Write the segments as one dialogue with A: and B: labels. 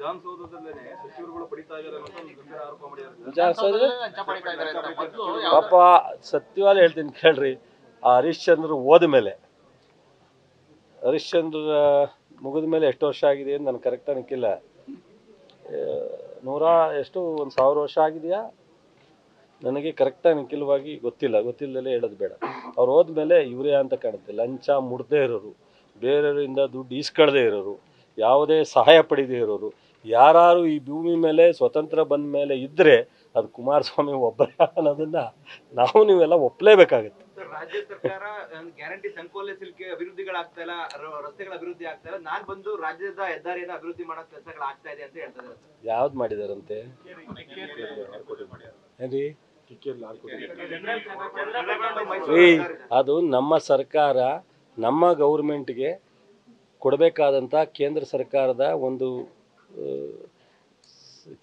A: ವಿಧಾನಸೌಧದಲ್ಲೇನೆ ಸಚಿವರುಗಳು ಪಡಿತಾ ಇದ್ದಾರೆ ಅಂತ ಒಂದು ಗಂಭೀರ ಆರೋಪ ಮಾಡಿದ್ದಾರೆ.
B: ವಿಧಾನಸೌಧ ಪಾಪ ಸತ್ಯವಾದ ಹೇಳ್ತೀನಿ ಕೇಳ್ರಿ. ಆ ಹರಿಶ್ಚಂದ್ರ ಹೋದ ಮೇಲೆ, ಹರಿಶ್ಚಂದ್ರ ಮುಗಿದ ಮೇಲೆ ಎಷ್ಟು ವರ್ಷ ಆಗಿದೆ ಅಂತ ನನಗೆ ಕರೆಕ್ಟಾಗಿ ನಿಕ್ಕಿಲ್ಲ. 100 ವರ್ಷ ಆಗಿದೆಯಾ ನನಗೆ ಕರೆಕ್ಟಾಗಿ ನಿಖಿಲವಾಗಿ ಗೊತ್ತಿಲ್ಲದಲ್ಲೇ ಹೇಳೋದು ಬೇಡ. ಅವ್ರು ಹೋದ್ಮೇಲೆ ಇವರೇ ಅಂತ ಕಾಣುತ್ತೆ. ಲಂಚ ಮುಡ್ದೇ ಇರೋರು, ಬೇರೆಯವರಿಂದ ದುಡ್ಡು ಈಸ್ಕೊಳ್ದೇ ಇರೋರು, ಯಾವುದೇ ಸಹಾಯ ಪಡೆದೇ ಇರೋರು ಯಾರು ಈ ಭೂಮಿ ಮೇಲೆ ಸ್ವತಂತ್ರ ಬಂದ ಮೇಲೆ ಇದ್ದರೆ ಅದು ಕುಮಾರಸ್ವಾಮಿ ಒಬ್ಬರೇ ಅನ್ನೋದನ್ನ ನಾವು ನೀವೆಲ್ಲ ಒಪ್ಪಲೇಬೇಕಾಗುತ್ತೆ.
A: ರಾಜ್ಯ ಸರ್ಕಾರ ಗ್ಯಾರಂಟಿ ಸಂಕೋಲಿಸಲಿಕ್ಕೆ ಅಭಿವೃದ್ಧಿಗಳಾಗ್ತಾ ಇಲ್ಲ, ರಸ್ತೆಗಳ ಅಭಿವೃದ್ಧಿ ಆಗ್ತಾ ಇಲ್ಲ. ನಾನು ಬಂದು ರಾಜ್ಯದ ಹೆದ್ದಾರಿಯನ್ನು ಅಭಿವೃದ್ಧಿ ಮಾಡೋ ಕೆಲಸಗಳಾಗ್ತಾ ಇದೆ ಅಂತ ಹೇಳ್ತಾರೆ.
B: ಯಾವ್ದು ಮಾಡಿದಾರಂತೆ ಅದು ನಮ್ಮ ಸರ್ಕಾರ ನಮ್ಮ ಗೌರ್ಮೆಂಟ್ಗೆ ಕೊಡಬೇಕಾದಂಥ ಕೇಂದ್ರ ಸರ್ಕಾರದ ಒಂದು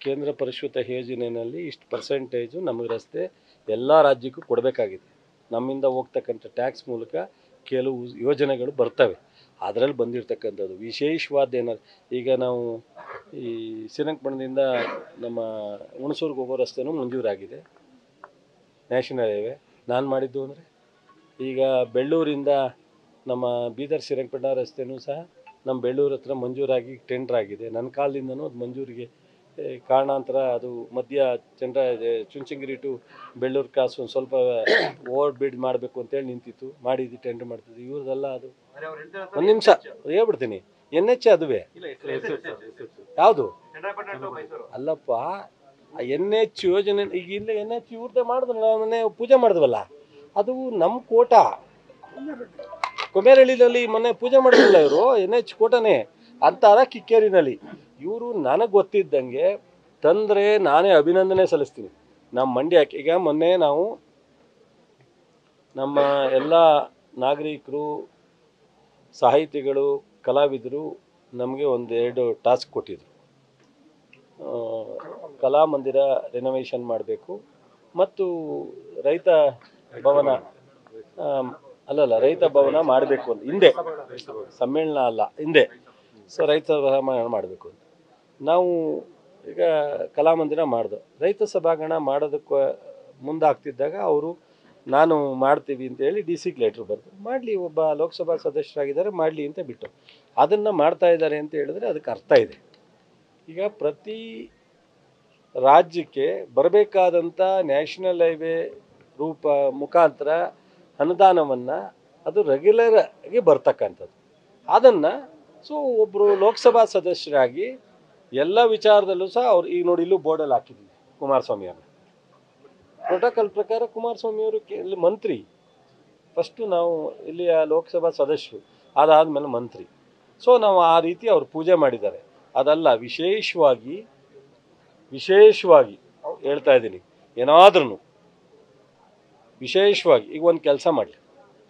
B: ಕೇಂದ್ರ ಪರಿಷ್ಕೃತ ಯೋಜನೆಯಲ್ಲಿ ಇಷ್ಟು ಪರ್ಸೆಂಟೇಜು ನಮಗೆ ರಸ್ತೆ ಎಲ್ಲ ರಾಜ್ಯಕ್ಕೂ ಕೊಡಬೇಕಾಗಿದೆ. ನಮ್ಮಿಂದ ಹೋಗ್ತಕ್ಕಂಥ ಟ್ಯಾಕ್ಸ್ ಮೂಲಕ ಕೆಲವು ಯೋಜನೆಗಳು ಬರ್ತವೆ. ಅದರಲ್ಲಿ ಬಂದಿರತಕ್ಕಂಥದ್ದು ವಿಶೇಷವಾದ ಏನಾದ್ರು ಈಗ ನಾವು ಈ ಶ್ರೀರಂಗಪಟ್ಟಣದಿಂದ ನಮ್ಮ ಹುಣಸೂರಿಗೆ ಹೋಗೋ ರಸ್ತೆನೂ ಮಂಜೂರಾಗಿದೆ, ನ್ಯಾಷನಲ್ ಹೈವೇ. ನಾನು ಮಾಡಿದ್ದು ಅಂದರೆ ಈಗ ಬೆಳ್ಳೂರಿಂದ ನಮ್ಮ ಬೀದರ್ ಶ್ರೀರಂಗಪಟ್ಟಣ ರಸ್ತೆನೂ ಸಹ ನಮ್ಮ ಬೆಳ್ಳೂರು ಹತ್ರ ಮಂಜೂರಾಗಿ ಟೆಂಡರ್ ಆಗಿದೆ. ನನ್ನ ಕಾಲದಿಂದನೂ ಅದು ಮಂಜೂರಿಗೆ ಕಾರಣಾಂತರ ಅದು ಮಧ್ಯ ಚುಂಚನಗಿರಿ ಟು ಬೆಳ್ಳೂರು ಕ್ರಾಸ್ ಒಂದು ಸ್ವಲ್ಪ ಓವರ್ ಬಿಡ್ ಮಾಡಬೇಕು ಅಂತೇಳಿ ನಿಂತಿತ್ತು. ಮಾಡಿದ್ದು ಟೆಂಡರ್ ಮಾಡ್ತಿದ್ವಿ. ಇವ್ರದೆಲ್ಲ ಅದು ಒಂದು ನಿಮಿಷ ಹೇಳ್ಬಿಡ್ತೀನಿ. NH ಅದುವೇ ಯಾವುದು ಅಲ್ಲಪ್ಪ, NH ಯೋಜನೆ ಈಗ ಇಲ್ಲ. NH ಇವ್ರದ್ದೇ ಮಾಡಿದ್ರು, ಮೊನ್ನೆ ಪೂಜೆ ಮಾಡಿದ್ವಲ್ಲ, ಅದು ನಮ್ಮ ಕೋಟ. ಕೊಮೇರಳ್ಳಿನಲ್ಲಿ ಮೊನ್ನೆ ಪೂಜೆ ಮಾಡಿದ್ರಲ್ಲ ಇವರು, NH ಕೋಟನೇ ಅಂತಾರ ಕಿಕ್ಕೇರಿನಲ್ಲಿ. ಇವರು ನನಗೆ ಗೊತ್ತಿದ್ದಂಗೆ ತಂದರೆ ನಾನೇ ಅಭಿನಂದನೆ ಸಲ್ಲಿಸ್ತೀನಿ. ನಮ್ಮ ಮಂಡ್ಯಕ್ಕೆ ಈಗ ಮೊನ್ನೆ ನಾವು ನಮ್ಮ ಎಲ್ಲ ನಾಗರಿಕರು, ಸಾಹಿತಿಗಳು, ಕಲಾವಿದರು ನಮಗೆ 1-2 ಟಾಸ್ಕ್ ಕೊಟ್ಟಿದ್ರು. ಕಲಾಮಂದಿರ ರಿನೋವೇಷನ್ ಮಾಡಬೇಕು ಮತ್ತು ರೈತ ಭವನ ರೈತ ಭವನ ಮಾಡಬೇಕು ಅಂತ ಹಿಂದೆ ಸಮ್ಮೇಳನ ಅಲ್ಲ ಹಿಂದೆ. ಸೊ ರೈತ ಭವನ ಮಾಡಬೇಕು ಅಂತ ನಾವು ಈಗ ಕಲಾಮಂದಿರ ಮಾಡ್ದು. ರೈತ ಸಭಾಂಗಣ ಮಾಡೋದಕ್ಕೆ ಮುಂದಾಗ್ತಿದ್ದಾಗ ಅವರು ನಾನು ಮಾಡ್ತೀವಿ ಅಂತೇಳಿ DC ಲೆಟ್ರ್ ಬರೆದು ಮಾಡಲಿ, ಒಬ್ಬ ಲೋಕಸಭಾ ಸದಸ್ಯರಾಗಿದ್ದಾರೆ ಮಾಡಲಿ ಅಂತ ಬಿಟ್ಟು ಅದನ್ನು ಮಾಡ್ತಾ ಇದ್ದಾರೆ ಅಂತ ಹೇಳಿದ್ರೆ ಅದಕ್ಕೆ ಅರ್ಥ ಇದೆ. ಈಗ ಪ್ರತಿ ರಾಜ್ಯಕ್ಕೆ ಬರಬೇಕಾದಂಥ ನ್ಯಾಷನಲ್ ಹೈವೇ ಮುಖಾಂತರ ಅನುದಾನವನ್ನು ಅದು ರೆಗ್ಯುಲರ್ ಆಗಿ ಬರ್ತಕ್ಕಂಥದ್ದು. ಅದನ್ನು ಒಬ್ಬರು ಲೋಕಸಭಾ ಸದಸ್ಯರಾಗಿ ಎಲ್ಲ ವಿಚಾರದಲ್ಲೂ ಸಹ ಅವ್ರು ಈಗ ನೋಡಿ ಇಲ್ಲೂ ಬೋರ್ಡಲ್ಲಿ ಹಾಕಿದ್ದೀವಿ ಕುಮಾರಸ್ವಾಮಿ ಅವರು. ಪ್ರೋಟೋಕಾಲ್ ಪ್ರಕಾರ ಕುಮಾರಸ್ವಾಮಿ ಅವರು ಇಲ್ಲಿ ಮಂತ್ರಿ, ಫಸ್ಟು ನಾವು ಇಲ್ಲಿಯ ಲೋಕಸಭಾ ಸದಸ್ಯರು, ಅದಾದಮೇಲೆ ಮಂತ್ರಿ. ಸೊ ನಾವು ಆ ರೀತಿ ಅವ್ರು ಪೂಜೆ ಮಾಡಿದ್ದಾರೆ. ಅದಲ್ಲ, ವಿಶೇಷವಾಗಿ ಹೇಳ್ತಾ ಇದ್ದೀನಿ, ಏನಾದ್ರೂ ವಿಶೇಷವಾಗಿ ಈಗ ಒಂದು ಕೆಲಸ ಮಾಡಲಿ,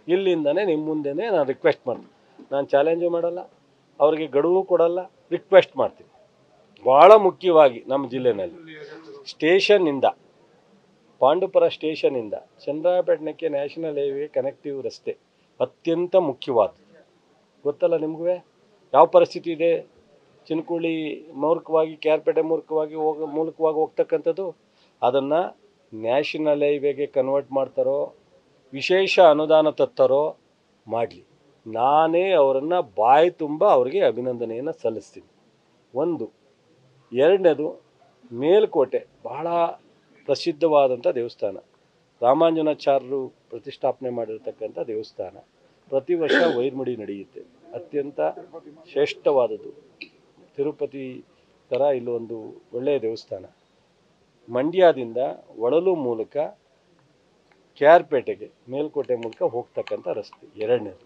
B: ಇಲ್ಲಿಂದನೇ ನಿಮ್ಮ ಮುಂದೆನೇ ನಾನು ರಿಕ್ವೆಸ್ಟ್ ಮಾಡ್ತೀನಿ. ನಾನು ಚಾಲೆಂಜು ಮಾಡಲ್ಲ, ಅವ್ರಿಗೆ ಗಡುವು ಕೊಡಲ್ಲ, ರಿಕ್ವೆಸ್ಟ್ ಮಾಡ್ತೀನಿ. ಭಾಳ ಮುಖ್ಯವಾಗಿ ನಮ್ಮ ಜಿಲ್ಲೆಯಲ್ಲಿ ಸ್ಟೇಷನ್ನಿಂದ ಪಾಂಡುಪುರ ಸ್ಟೇಷನ್ನಿಂದ ಚನ್ನರಾಯಪಟ್ಟಣಕ್ಕೆ ನ್ಯಾಷನಲ್ ಹೈವೇ ಕನೆಕ್ಟಿವ್ ರಸ್ತೆ ಅತ್ಯಂತ ಮುಖ್ಯವಾದ. ಗೊತ್ತಲ್ಲ ನಿಮಗೂ ಯಾವ ಪರಿಸ್ಥಿತಿ ಇದೆ. ಚಿನಕುಳಿ ಮೂಲಕವಾಗಿ KR ಪೇಟೆ ಮೂಲಕವಾಗಿ ಹೋಗ್ತಕ್ಕಂಥದ್ದು. ಅದನ್ನು ನ್ಯಾಷನಲ್ ಹೈವೇಗೆ ಕನ್ವರ್ಟ್ ಮಾಡ್ತಾರೋ, ವಿಶೇಷ ಅನುದಾನ ತತ್ತಾರೋ ಮಾಡಲಿ. ನಾನೇ ಅವರನ್ನು ಬಾಯಿ ತುಂಬ ಅವರಿಗೆ ಅಭಿನಂದನೆಯನ್ನು ಸಲ್ಲಿಸ್ತೀನಿ. ಒಂದು. ಎರಡನೇದು, ಮೇಲುಕೋಟೆ ಬಹಳ ಪ್ರಸಿದ್ಧವಾದಂಥ ದೇವಸ್ಥಾನ. ರಾಮಾಂಜನಾಚಾರ್ಯರು ಪ್ರತಿಷ್ಠಾಪನೆ ಮಾಡಿರ್ತಕ್ಕಂಥ ದೇವಸ್ಥಾನ. ಪ್ರತಿ ವರ್ಷ ವೈರ್ಮುಡಿ ನಡೆಯುತ್ತೆ. ಅತ್ಯಂತ ಶ್ರೇಷ್ಠವಾದದ್ದು. ತಿರುಪತಿ ಥರ ಇಲ್ಲೊಂದು ಒಳ್ಳೆಯ ದೇವಸ್ಥಾನ. ಮಂಡ್ಯದಿಂದ ಒಳಲು ಮೂಲಕ KR ಪೇಟೆಗೆ ಮೇಲುಕೋಟೆ ಮೂಲಕ ಹೋಗ್ತಕ್ಕಂಥ ರಸ್ತೆ ಎರಡನೇದು.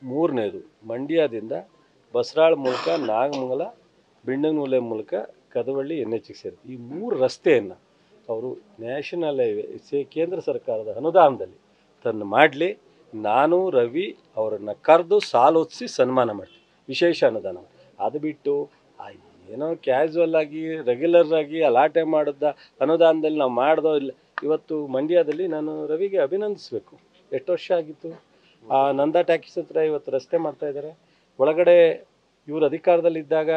B: ಮೂರನೇದು, ಮಂಡ್ಯದಿಂದ ಬಸರಾಳ್ ಮೂಲಕ ನಾಗಮಂಗಲ, ಬಿಂಡನೂಲೆ ಮೂಲಕ ಕದವಳ್ಳಿ NHಗೆ ಸೇರುತ್ತೆ. ಈ 3 ರಸ್ತೆಯನ್ನು ಅವರು ನ್ಯಾಷನಲ್ ಹೈವೇ ಕೇಂದ್ರ ಸರ್ಕಾರದ ಅನುದಾನದಲ್ಲಿ ತಂದು ಮಾಡಲಿ. ನಾನು ರವಿ ಅವರನ್ನು ಕರೆದು ಸಾಲೋತ್ಸಿ ಸನ್ಮಾನ ಮಾಡ್ತೀನಿ, ವಿಶೇಷ ಅನುದಾನ. ಅದು ಬಿಟ್ಟು ಏನೋ ಕ್ಯಾಶುವಲ್ ಆಗಿ ರೆಗ್ಯುಲರ್ ಆಗಿ ಅಲಾಟೆ ಮಾಡಿದ ಅನುದಾನದಲ್ಲಿ ನಾವು ಮಾಡ್ದೋ ಇಲ್ಲ. ಇವತ್ತು ಮಂಡ್ಯದಲ್ಲಿ ನಾನು ರವಿಗೆ ಅಭಿನಂದಿಸಬೇಕು. ಎಷ್ಟು ವರ್ಷ ಆಗಿತ್ತು ಆ ನಂದಾ ಟ್ಯಾಕ್ಸ್ ಹತ್ರ ಇವತ್ತು ರಸ್ತೆ ಮಾಡ್ತಾಯಿದ್ದಾರೆ. ಒಳಗಡೆ ಇವರು ಅಧಿಕಾರದಲ್ಲಿದ್ದಾಗ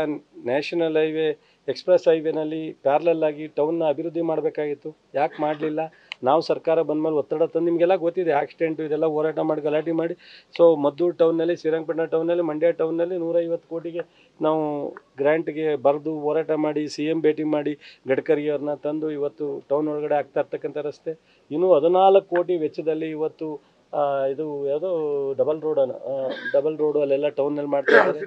B: ನ್ಯಾಷನಲ್ ಹೈವೇ ಎಕ್ಸ್ಪ್ರೆಸ್ ಹೈವೇನಲ್ಲಿ ಪ್ಯಾರಲಲ್ ಆಗಿ ಟೌನ್ನ ಅಭಿವೃದ್ಧಿ ಮಾಡಬೇಕಾಗಿತ್ತು, ಯಾಕೆ ಮಾಡಲಿಲ್ಲ? ನಾವು ಸರ್ಕಾರ ಬಂದಮೇಲೆ ಒತ್ತಡ ತಂದು ನಿಮಗೆಲ್ಲ ಗೊತ್ತಿದೆ, ಆಕ್ಸಿಡೆಂಟು ಇದೆಲ್ಲ ಹೋರಾಟ ಮಾಡಿ ಗಲಾಟೆ ಮಾಡಿ ಮದ್ದೂರು ಟೌನ್ನಲ್ಲಿ, ಶ್ರೀರಂಗಪಟ್ಟಣ ಟೌನ್ನಲ್ಲಿ, ಮಂಡ್ಯ ಟೌನ್ನಲ್ಲಿ 150 ಕೋಟಿಗೆ ನಾವು ಗ್ರ್ಯಾಂಟ್ಗೆ ಬರೆದು ಹೋರಾಟ ಮಾಡಿ CM ಭೇಟಿ ಮಾಡಿ ಗಡ್ಕರಿಯವ್ರನ್ನ ತಂದು ಇವತ್ತು ಟೌನ್ ಒಳಗಡೆ ಆಗ್ತಾ ಇರ್ತಕ್ಕಂಥ ರಸ್ತೆ ಇನ್ನೂ 14 ಕೋಟಿ ವೆಚ್ಚದಲ್ಲಿ ಇವತ್ತು ಇದು ಯಾವುದೋ ಡಬಲ್ ರೋಡು ಅಲ್ಲೆಲ್ಲ ಟೌನ್ನಲ್ಲಿ ಮಾಡ್ತಾ ಇದ್ದಾರೆ.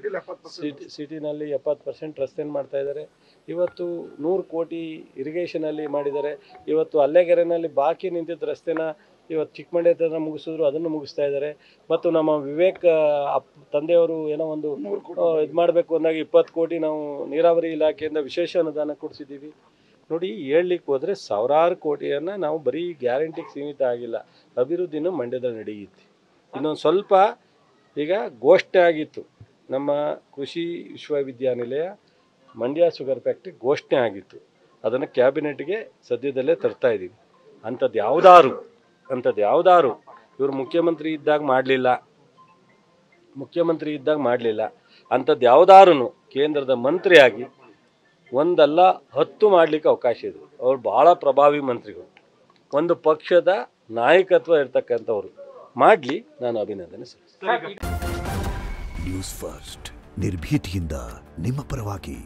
B: ಸಿಟಿನಲ್ಲಿ 70% ರಸ್ತೆಯನ್ನು ಮಾಡ್ತಾ ಇದ್ದಾರೆ. ಇವತ್ತು 100 ಕೋಟಿ ಇರಿಗೇಷನಲ್ಲಿ ಮಾಡಿದ್ದಾರೆ. ಇವತ್ತು ಅಲ್ಲೆಗೆರೆನಲ್ಲಿ ಬಾಕಿ ನಿಂತಿದ್ದ ರಸ್ತೆನ ಇವತ್ತು ಚಿಕ್ಕಮಂಡ್ಯ ಹತ್ರ ಮುಗಿಸಿದ್ರು, ಅದನ್ನು ಮುಗಿಸ್ತಾ ಇದ್ದಾರೆ. ಮತ್ತು ನಮ್ಮ ವಿವೇಕ್ ತಂದೆಯವರು ಏನೋ ಒಂದು ಇದು ಮಾಡಬೇಕು ಅಂದಾಗ 20 ಕೋಟಿ ನಾವು ನೀರಾವರಿ ಇಲಾಖೆಯಿಂದ ವಿಶೇಷ ಅನುದಾನ ಕೊಡಿಸಿದ್ದೀವಿ. ನೋಡಿ, ಹೇಳಲಿಕ್ಕೆ ಹೋದರೆ ಸಾವಿರಾರು ಕೋಟಿಯನ್ನು ನಾವು ಬರೀ ಗ್ಯಾರಂಟಿಗೆ ಸೀಮಿತ ಆಗಿಲ್ಲ, ಅಭಿವೃದ್ಧಿನೂ ಮಂಡ್ಯದಲ್ಲಿ ನಡೆಯುತ್ತೆ. ಇನ್ನೊಂದು ಸ್ವಲ್ಪ ಈಗ ಘೋಷಣೆ ಆಗಿತ್ತು, ನಮ್ಮ ಕೃಷಿ ವಿಶ್ವವಿದ್ಯಾನಿಲಯ ಮಂಡ್ಯ ಶುಗರ್ ಫ್ಯಾಕ್ಟ್ರಿ ಘೋಷಣೆ ಆಗಿತ್ತು, ಅದನ್ನು ಕ್ಯಾಬಿನೆಟ್ಗೆ ಸದ್ಯದಲ್ಲೇ ತರ್ತಾ ಇದ್ದೀವಿ. ಅಂಥದ್ದು ಯಾವುದಾರು ಇವರು ಮುಖ್ಯಮಂತ್ರಿ ಇದ್ದಾಗ ಮಾಡಲಿಲ್ಲ ಅಂಥದ್ದು ಯಾವುದಾರು ಕೇಂದ್ರದ ಮಂತ್ರಿಯಾಗಿ ಒಂದಲ್ಲ 10 ಮಾಡಲಿಕ್ಕೆ ಅವಕಾಶ ಇದೆ. ಅವ್ರು ಭಾಳ ಪ್ರಭಾವಿ ಮಂತ್ರಿಗಳು, ಒಂದು ಪಕ್ಷದ ನಾಯಕತ್ವ ಇರ್ತಕ್ಕಂಥವ್ರು, ಮಾಡಲಿ, ನಾನು ಅಭಿನಂದನೆ ಸಲ್ಲಿಸ್ತೀನಿ.
C: ನ್ಯೂಸ್ ಫಸ್ಟ್ ನಿರ್ಭೀತಿಯಿಂದ ನಿಮ್ಮ ಪರವಾಗಿ.